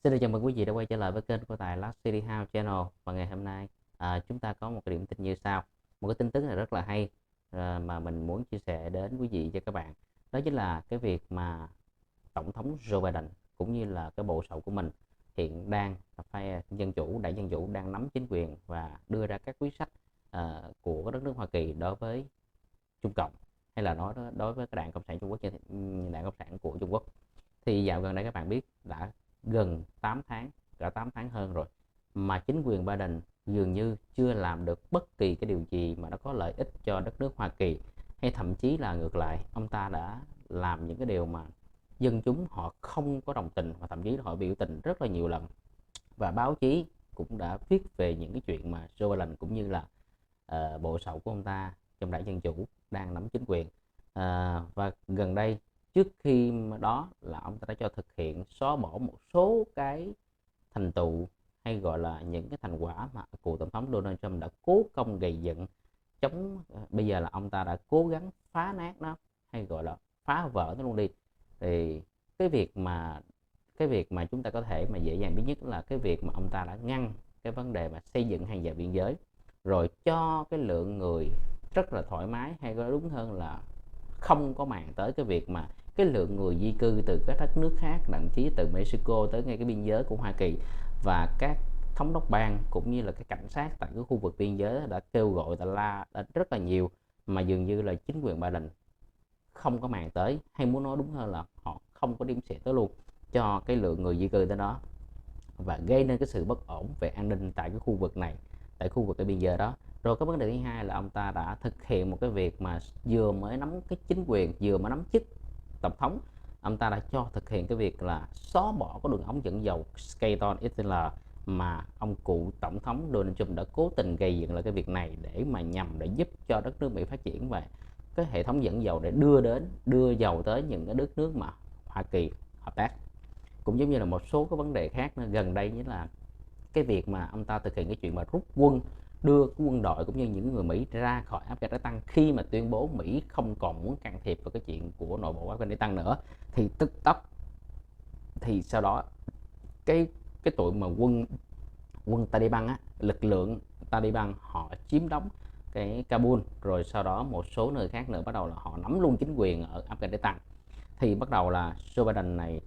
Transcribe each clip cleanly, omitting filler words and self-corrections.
Xin được chào mừng quý vị đã quay trở lại với kênh của Tài Last City House Channel. Và ngày hôm nay chúng ta có một cái điểm tin như sau. Một cái tin tức này rất là hay mà mình muốn chia sẻ đến quý vị cho các bạn. Đó chính là cái việc mà Tổng thống Joe Biden cũng như là cái bộ sậu của mình hiện đang phe dân chủ, đảng Dân chủ đang nắm chính quyền và đưa ra các quyết sách của đất nước Hoa Kỳ đối với Trung Cộng, hay là nói đối với cái đảng Cộng sản Trung Quốc, đảng Cộng sản của Trung Quốc. Thì dạo gần đây các bạn biết đã gần 8 tháng, cả 8 tháng hơn rồi mà chính quyền Biden dường như chưa làm được bất kỳ cái điều gì mà nó có lợi ích cho đất nước Hoa Kỳ, hay thậm chí là ngược lại, ông ta đã làm những cái điều mà dân chúng họ không có đồng tình, và thậm chí là họ biểu tình rất là nhiều lần. Và báo chí cũng đã viết về những cái chuyện mà Joe Biden cũng như là bộ sậu của ông ta trong đảng Dân chủ đang nắm chính quyền. Và gần đây, trước khi đó là ông ta đã cho thực hiện xóa bỏ một số cái thành tựu, hay gọi là những cái thành quả mà cựu tổng thống Donald Trump đã cố công gây dựng chống. Bây giờ là ông ta đã cố gắng phá nát nó, hay gọi là phá vỡ nó luôn đi. Thì cái việc mà chúng ta có thể mà dễ dàng biết nhất là cái việc mà ông ta đã ngăn cái vấn đề mà xây dựng hàng rào biên giới, rồi cho cái lượng người rất là thoải mái, hay nói đúng hơn là không có màng tới cái việc mà cái lượng người di cư từ các đất nước khác, thậm chí từ Mexico tới ngay cái biên giới của Hoa Kỳ. Và các thống đốc bang cũng như là cái cảnh sát tại cái khu vực biên giới đã kêu gọi la rất là nhiều, mà dường như là chính quyền Biden không có màng tới, hay muốn nói đúng hơn là họ không có đếm xỉa tới luôn cho cái lượng người di cư tới đó, và gây nên cái sự bất ổn về an ninh tại cái khu vực này, tại khu vực cái biên giới đó. Rồi cái vấn đề thứ hai là ông ta đã thực hiện một cái việc mà vừa mới nắm cái chính quyền, vừa mới nắm chức tổng thống, ông ta đã cho thực hiện cái việc là xóa bỏ cái đường ống dẫn dầu Keystone XL, mà ông cụ tổng thống Donald Trump đã cố tình gây dựng lại cái việc này để mà nhằm để giúp cho đất nước Mỹ phát triển về cái hệ thống dẫn dầu, để đưa dầu tới những cái đất nước mà Hoa Kỳ hợp tác. Cũng giống như là một số cái vấn đề khác gần đây, như là cái việc mà ông ta thực hiện cái chuyện mà rút quân, đưa cái quân đội cũng như những người Mỹ ra khỏi Afghanistan, khi mà tuyên bố Mỹ không còn muốn can thiệp vào cái chuyện của nội bộ Afghanistan nữa. Thì tức tốc, thì sau đó cái tụi mà quân Taliban á, lực lượng Taliban họ chiếm đóng cái Kabul, rồi sau đó một số nơi khác nữa bắt đầu là họ nắm luôn chính quyền ở Afghanistan. Thì bắt đầu là Joe Biden này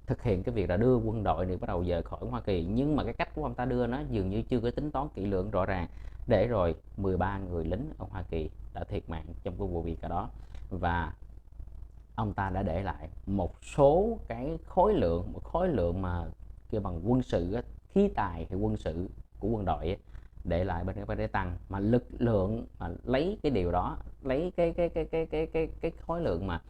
thực hiện cái việc là đưa quân đội này bắt đầu rời khỏi Hoa Kỳ, nhưng mà cái cách của ông ta đưa nó dường như chưa có tính toán kỹ lưỡng rõ ràng, để rồi 13 người lính ở Hoa Kỳ đã thiệt mạng trong cái vụ việc đó. Và ông ta đã để lại một số cái khối lượng mà kêu bằng quân sự, khí tài hay quân sự của quân đội để lại bên cái tăng, mà lực lượng mà lấy cái điều đó, lấy cái khối lượng mà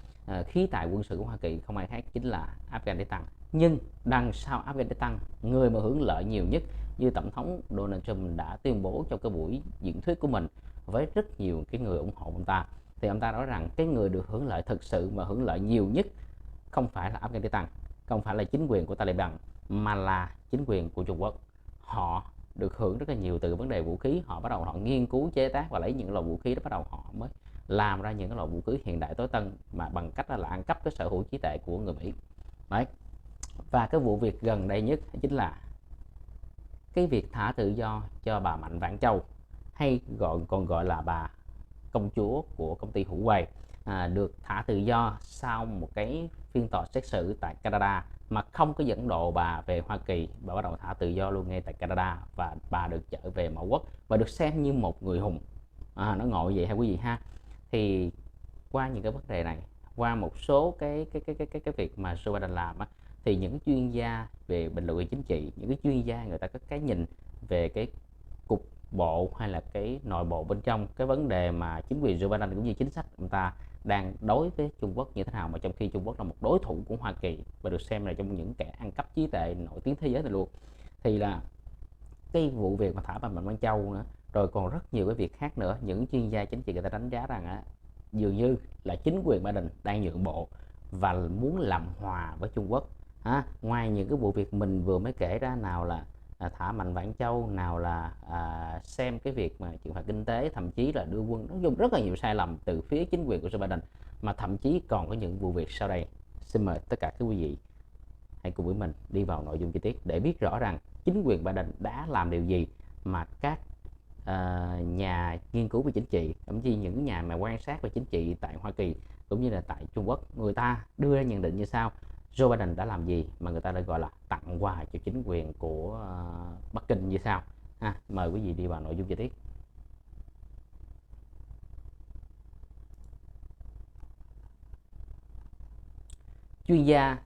khí tài quân sự của Hoa Kỳ không ai khác chính là Afghanistan. Nhưng đằng sau Afghanistan, người mà hưởng lợi nhiều nhất, như tổng thống Donald Trump đã tuyên bố trong cái buổi diễn thuyết của mình với rất nhiều cái người ủng hộ ông ta, thì ông ta nói rằng cái người được hưởng lợi thực sự mà hưởng lợi nhiều nhất không phải là Afghanistan, không phải là chính quyền của Taliban, mà là chính quyền của Trung Quốc. Họ được hưởng rất là nhiều từ vấn đề vũ khí. Họ bắt đầu họ nghiên cứu chế tác và lấy những loại vũ khí đó, bắt đầu họ mới làm ra những loại vũ khí hiện đại tối tân, mà bằng cách là ăn cắp cái sở hữu trí tuệ của người Mỹ đấy. Và cái vụ việc gần đây nhất chính là cái việc thả tự do cho bà Mạnh Vãn Châu, hay còn gọi là bà công chúa của công ty Huawei, được thả tự do sau một cái phiên tòa xét xử tại Canada, mà không có dẫn độ bà về Hoa Kỳ. Bà bắt đầu thả tự do luôn ngay tại Canada, và bà được trở về mẫu quốc và được xem như một người hùng. Nó ngộ vậy ha quý vị ha. Thì qua những cái vấn đề này, qua một số cái việc mà Joe Biden làm thì những chuyên gia về bình luận chính trị, những cái chuyên gia người ta có cái nhìn về cái cục bộ hay là cái nội bộ bên trong cái vấn đề mà chính quyền Joe Biden cũng như chính sách ông ta đang đối với Trung Quốc như thế nào, mà trong khi Trung Quốc là một đối thủ của Hoa Kỳ và được xem là trong những kẻ ăn cắp trí tuệ nổi tiếng thế giới này luôn. Thì là cái vụ việc mà thả bà Mạnh Vãn Châu nữa, rồi còn rất nhiều cái việc khác nữa, những chuyên gia chính trị người ta đánh giá rằng dường như là chính quyền Biden đang nhượng bộ và muốn làm hòa với Trung Quốc. Ngoài những cái vụ việc mình vừa mới kể ra, nào là thả Mạnh Vãn Châu, nào là xem cái việc mà trừng phạt kinh tế, thậm chí là đưa quân, nói chung rất là nhiều sai lầm từ phía chính quyền của Joe Biden, mà thậm chí còn có những vụ việc sau đây. Xin mời tất cả các quý vị hãy cùng với mình đi vào nội dung chi tiết để biết rõ rằng chính quyền Biden đã làm điều gì mà các nhà nghiên cứu về chính trị, thậm chí những nhà mà quan sát về chính trị tại Hoa Kỳ cũng như là tại Trung Quốc, người ta đưa ra nhận định như sau: Joe Biden đã làm gì mà người ta đã gọi là tặng quà cho chính quyền của Bắc Kinh như sau ha. Mời quý vị đi vào nội dung chi tiết. Chuyên gia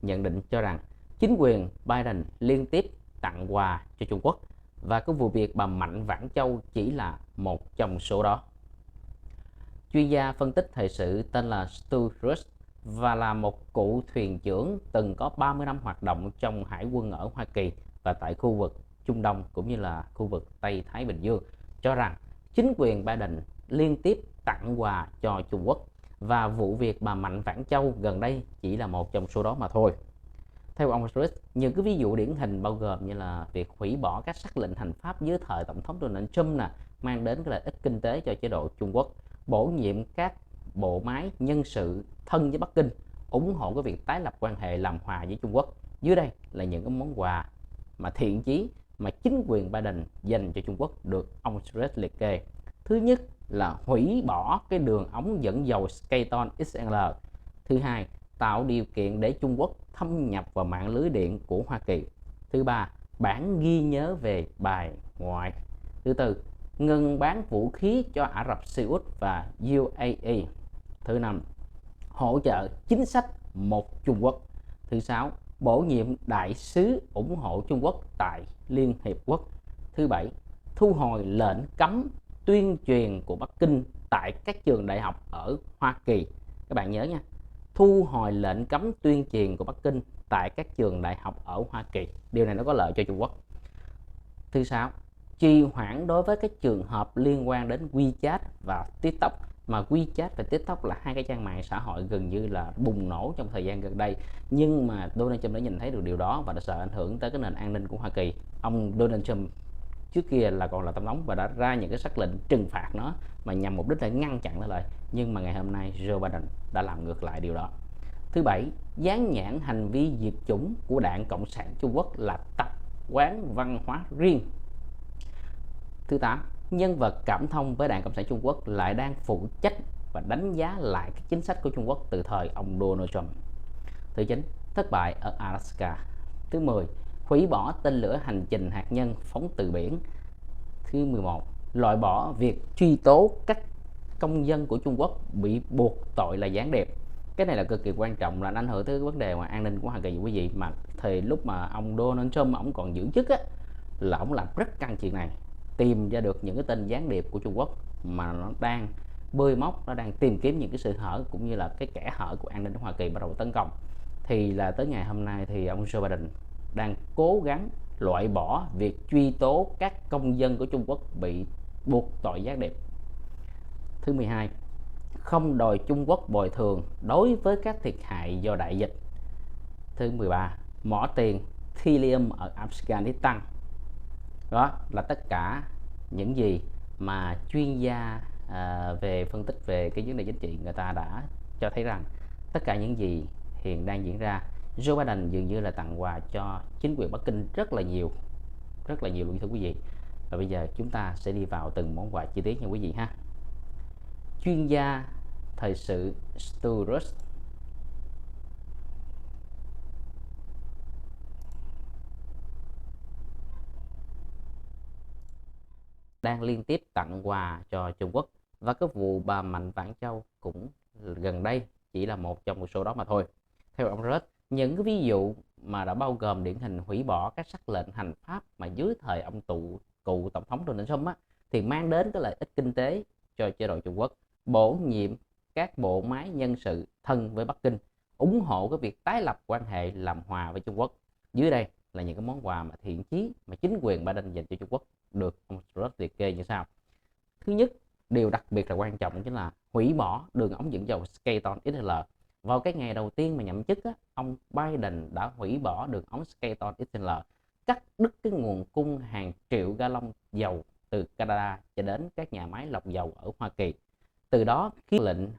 nhận định cho rằng chính quyền Biden liên tiếp tặng quà cho Trung Quốc và cái vụ việc bà Mạnh Vãn Châu chỉ là một trong số đó. Chuyên gia phân tích thời sự tên là Stu Rust và là một cựu thuyền trưởng từng có 30 năm hoạt động trong hải quân ở Hoa Kỳ và tại khu vực Trung Đông cũng như là khu vực Tây Thái Bình Dương, cho rằng chính quyền Biden liên tiếp tặng quà cho Trung Quốc và vụ việc bà Mạnh Vãn Châu gần đây chỉ là một trong số đó mà thôi. Theo ông Rust, những cái ví dụ điển hình bao gồm như là việc hủy bỏ các sắc lệnh hành pháp dưới thời Tổng thống Donald Trump mang đến cái lợi ích kinh tế cho chế độ Trung Quốc, bổ nhiệm các bộ máy nhân sự thân với Bắc Kinh, ủng hộ cái việc tái lập quan hệ làm hòa với Trung Quốc. Dưới đây là những cái món quà mà thiện chí mà chính quyền Biden dành cho Trung Quốc được ông Rust liệt kê. Thứ nhất là hủy bỏ cái đường ống dẫn dầu Keystone XL. Thứ hai, tạo điều kiện để Trung Quốc thâm nhập vào mạng lưới điện của Hoa Kỳ. Thứ ba, bản ghi nhớ về bài ngoại. Thứ tư, ngừng bán vũ khí cho Ả Rập Xê Út và UAE. Thứ năm, hỗ trợ chính sách một Trung Quốc. Thứ sáu, bổ nhiệm đại sứ ủng hộ Trung Quốc tại Liên Hiệp Quốc. Thứ bảy, thu hồi lệnh cấm tuyên truyền của Bắc Kinh tại các trường đại học ở Hoa Kỳ. Các bạn nhớ nha, thu hồi lệnh cấm tuyên truyền của Bắc Kinh tại các trường đại học ở Hoa Kỳ. Điều này nó có lợi cho Trung Quốc. Thứ sáu, trì hoãn đối với các trường hợp liên quan đến WeChat và TikTok, mà WeChat và TikTok là hai cái trang mạng xã hội gần như là bùng nổ trong thời gian gần đây, nhưng mà Donald Trump đã nhìn thấy được điều đó và đã sợ ảnh hưởng tới cái nền an ninh của Hoa Kỳ. Ông Donald Trump trước kia là còn là tổng thống và đã ra những cái sắc lệnh trừng phạt nó mà nhằm mục đích để ngăn chặn nó lại, nhưng mà ngày hôm nay Joe Biden đã làm ngược lại điều đó. Thứ bảy, dán nhãn hành vi diệt chủng của Đảng Cộng sản Trung Quốc là tập quán văn hóa riêng. Thứ tám, nhân vật cảm thông với Đảng Cộng sản Trung Quốc lại đang phụ trách và đánh giá lại các chính sách của Trung Quốc từ thời ông Donald Trump. Thứ chín, thất bại ở Alaska. Thứ 10, hủy bỏ tên lửa hành trình hạt nhân phóng từ biển. Thứ 11, loại bỏ việc truy tố các công dân của Trung Quốc bị buộc tội là gián điệp. Cái này là cực kỳ quan trọng, là ảnh hưởng tới vấn đề mà an ninh của Hoa Kỳ quý vị. Mà thì lúc mà ông Donald Trump ông còn giữ chức á, là ông làm rất căng chuyện này, tìm ra được những cái tên gián điệp của Trung Quốc mà nó đang bơi móc, nó đang tìm kiếm những cái sự hở cũng như là cái kẽ hở của an ninh của Hoa Kỳ bắt đầu tấn công. Thì là tới ngày hôm nay thì ông Joe Biden đang cố gắng loại bỏ việc truy tố các công dân của Trung Quốc bị buộc tội gián điệp. Thứ 12, không đòi Trung Quốc bồi thường đối với các thiệt hại do đại dịch. Thứ 13, mỏ tiền Trillium ở Afghanistan. Đó là tất cả những gì mà chuyên gia về phân tích về cái vấn đề chính trị người ta đã cho thấy rằng tất cả những gì hiện đang diễn ra, Joe Biden dường như là tặng quà cho chính quyền Bắc Kinh rất là nhiều luôn thưa quý vị. Và bây giờ chúng ta sẽ đi vào từng món quà chi tiết nha quý vị ha. Chuyên gia thời sự Stu Rust đang liên tiếp tặng quà cho Trung Quốc, và cái vụ bà Mạnh Vãn Châu cũng gần đây chỉ là một trong một số đó mà thôi. Theo ông Rust, những cái ví dụ mà đã bao gồm điển hình hủy bỏ các sắc lệnh hành pháp mà dưới thời ông cựu tổng thống Donald Trump thì mang đến cái lợi ích kinh tế cho chế độ Trung Quốc, bổ nhiệm các bộ máy nhân sự thân với Bắc Kinh, ủng hộ cái việc tái lập quan hệ làm hòa với Trung Quốc. Dưới đây là những cái món quà mà thiện chí mà chính quyền Biden dành cho Trung Quốc được ông Rust liệt kê như sau. Thứ nhất, điều đặc biệt là quan trọng chính là hủy bỏ đường ống dẫn dầu Keystone XL. Vào cái ngày đầu tiên mà nhậm chức ông Biden đã hủy bỏ đường ống Keystone XL, cắt đứt cái nguồn cung hàng triệu gallon dầu từ Canada cho đến các nhà máy lọc dầu ở Hoa Kỳ. Từ đó khiến lệnh